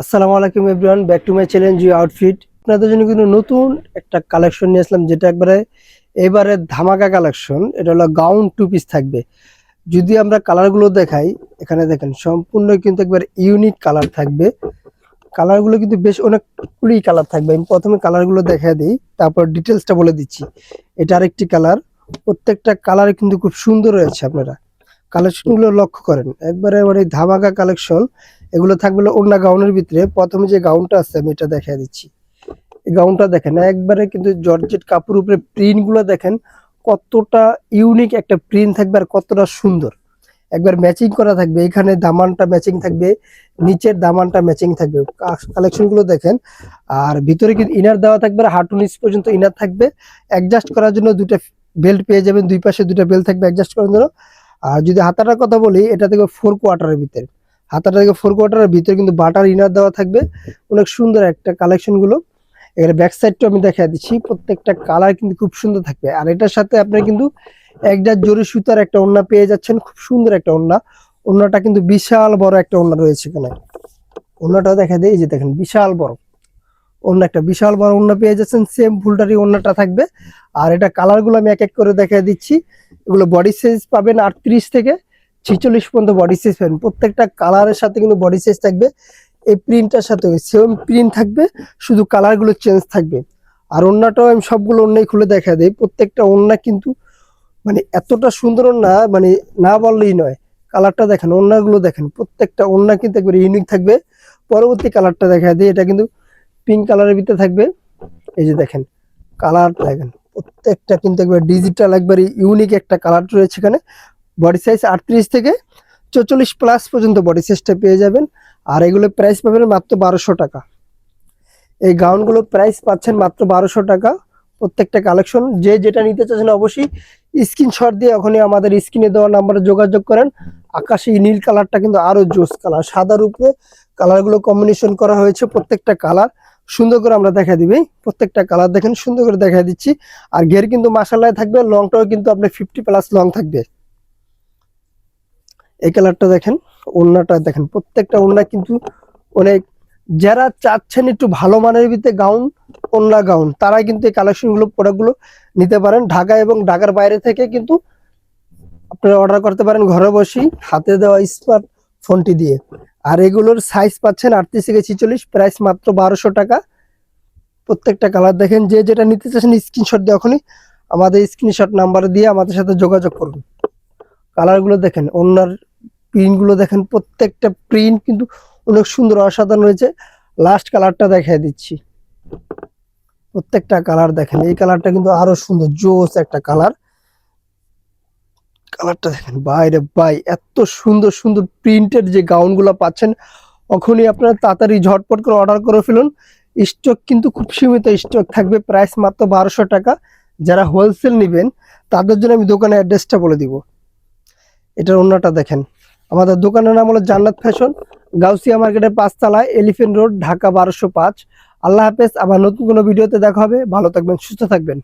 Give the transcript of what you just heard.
আসসালামু আলাইকুম everyone, back to my channel Jio outfit. আপনাদের জন্য কিন্তু নতুন একটা কালেকশন নিয়ে আসলাম, যেটা একবারে এবারে ধামাকা কালেকশন। এটা হলো গাউন টু পিস থাকবে। যদি আমরা কালারগুলো দেখাই, এখানে দেখেন সম্পূর্ণ কিন্তু একবার ইউনিক কালার থাকবে। কালারগুলো কিন্তু বেশ অনেকগুলি কালার থাকবে। আমি প্রথমে কালারগুলো দেখা দিই, তারপর ডিটেলসটা বলে দিচ্ছি। এটা আরেকটি কালার। প্রত্যেকটা কালার কিন্তু খুব সুন্দর রয়েছে। আপনারা কালেকশনগুলো লক্ষ্য করেন, একবারে মানে ধামাকা কালেকশন। এগুলো থাকবে হলো ওড়না গাউনের ভিতরে। প্রথমে যে গাউনটা আছে আমি এটা দেখাই দিচ্ছি। এই গাউনটা দেখেন, একবারে কিন্তু জর্জেট কাপড় উপরে প্রিন্ট গুলো দেখেন কতটা ইউনিক একটা প্রিন্ট থাকবে আর কতটা সুন্দর। একবার ম্যাচিং করা থাকবে, এখানে দামানটা ম্যাচিং থাকবে, নিচের দামানটা ম্যাচিং থাকবে। কালেকশন গুলো দেখেন। আর ভিতরে কিন্তু ইনার দেওয়া থাকবে, হাঁটু নিচ পর্যন্ত ইনার থাকবে। অ্যাডজাস্ট করার জন্য দুটো বেল্ট পেয়ে যাবেন, দুই পাশে দুটো বেল্ট থাকবে অ্যাডজাস্ট করার জন্য। আর যদি হাতাটার কথা বলি, এটা থেকে 4 কোয়ার্টারের ভিতরে, হাতাটা থেকে 4 কোয়ার্টারের ভিতরে কিন্তু বাটার ইনার দেওয়া থাকবে। অনেক সুন্দর একটা কালেকশন গুলো। এখানে ব্যাক সাইডটা আমি দেখা দিচ্ছি, প্রত্যেকটা কালার কিন্তু খুব সুন্দর থাকবে। আর এটার সাথে আপনি কিন্তু একটা জরি সুতার একটা ওড়না পেয়ে যাচ্ছেন, খুব সুন্দর একটা ওড়না। ওড়নাটা কিন্তু বিশাল বড় একটা ওড়না রয়েছে এখানে। ওড়নাটা দেখা দেয়, এই যে দেখেন বিশাল বড় ওড়না, একটা বিশাল বড় ওড়না পেয়ে যাচ্ছেন। সেম ফুলটারি ওড়নাটা থাকবে। আর এটা কালার গুলো আমি এক এক করে দেখা দিচ্ছি। এগুলো বডি সাইজ পাবেন 38 থেকে 46 পর্যন্ত বডি সাইজ পাবেন। প্রত্যেকটা কালারের সাথে কিন্তু বডি সাইজ থাকবে। এই প্রিন্টটার সাথে সেম প্রিন্ট থাকবে, শুধু কালার গুলো চেঞ্জ থাকবে। আর ওড়নাটাও আমি সবগুলো ওড়নাই খুলে দেখা দেই। প্রত্যেকটা ওড়না কিন্তু মানে এতটা সুন্দর ওড়না, মানে না বললেই নয়। কালারটা দেখেন, ওড়নাগুলো দেখেন, প্রত্যেকটা ওড়না কিন্তু একবারে ইউনিক থাকবে। পরবর্তী কালারটা দেখা দেয়, এটা কিন্তু পিঙ্ক কালারের ভিতরে থাকবে। এই যে দেখেন কালার দেখেন, প্রত্যেকটা কিন্তু একবার ডিজিটাল, একবারে ইউনিক একটা কালার রয়েছে এখানে। বডি সাইজ 38 থেকে 44 প্লাস পর্যন্ত বডি সাইজটা পেয়ে যাবেন। আর এগুলো প্রাইস পাবেন মাত্র 1200 টাকা। এই গাউনগুলো প্রাইস পাচ্ছেন মাত্র 1200 টাকা। প্রত্যেকটা কালেকশন যে যেটা নিতে চাচ্ছেন অবশ্যই স্ক্রিনশট দিয়ে এখনই আমাদের স্ক্রিনে দেওয়া নাম্বারে যোগাযোগ করেন। আকাশি নীল কালারটা কিন্তু আরো জোস কালার, সাদার উপরে কালারগুলো কম্বিনেশন করা হয়েছে। প্রত্যেকটা কালার সুন্দর করে আমরা দেখা দিবি। প্রত্যেকটা কালার দেখেন, সুন্দর করে দেখা দিচ্ছি। আর ঘের কিন্তু মাশাআল্লাহ থাকবে, লংটাও কিন্তু আপনার 50 প্লাস লং থাকবে। এই কালারটা দেখেন, ওড়নাটা দেখেন, প্রত্যেকটা ওড়না কিন্তু অনেক, যারা চাচ্ছেন একটু ভালো মানের ভিতরে গাউন, ওড়না গাউন, তারা কিন্তু এই কালেকশন গুলো প্রোডাক্ট গুলো নিতে পারেন। ঢাকা এবং ঢাকার বাইরে থেকে কিন্তু আপনারা অর্ডার করতে পারেন ঘরে বসেই, হাতে দেওয়া স্মার্ট ফোনটি দিয়ে। আর এগুলোর সাইজ পাচ্ছেন 38 থেকে 46, প্রাইস মাত্র 1200 টাকা। প্রত্যেকটা কালার দেখেন, যে যেটা নিতে চাচ্ছেন স্ক্রিনশট দিয়ে এখনই আমাদের স্ক্রিনশট নাম্বার দিয়ে আমাদের সাথে যোগাযোগ করুন। কালার গুলো দেখেন, ওনার প্রিন্ট গুলো দেখেন, প্রত্যেকটা প্রিন্ট কিন্তু অনেক সুন্দর অসাধারণ রয়েছে। লাস্ট কালারটা দেখাই দিচ্ছি। প্রত্যেকটা কালার দেখেন, এই কালারটা কিন্তু আরো সুন্দর জোস একটা কালার। কালারটা দেখেন, বাইরে বাই এত সুন্দর সুন্দর প্রিন্টের যে গাউন গুলো পাচ্ছেন, তখনই আপনারা তাড়াতাড়ি ঝটপট করে অর্ডার করে ফেলুন। স্টক কিন্তু খুব সীমিত স্টক থাকবে, প্রাইস মাত্র 1200 টাকা। যারা হোলসেল নেবেন তাদের জন্য আমি দোকানের অ্যাড্রেসটা বলে দিব। এটার অন্যটা দেখেন, আমাদের দোকানের নাম হলো জান্নাত ফ্যাশন, গাউসিয়া মার্কেটের 5 তলায়, এলিফ্যান্ট রোড, ঢাকা 1205। আল্লাহ হাফেজ। আবার নতুন কোনো ভিডিওতে দেখা হবে। ভালো থাকবেন, সুস্থ থাকবেন।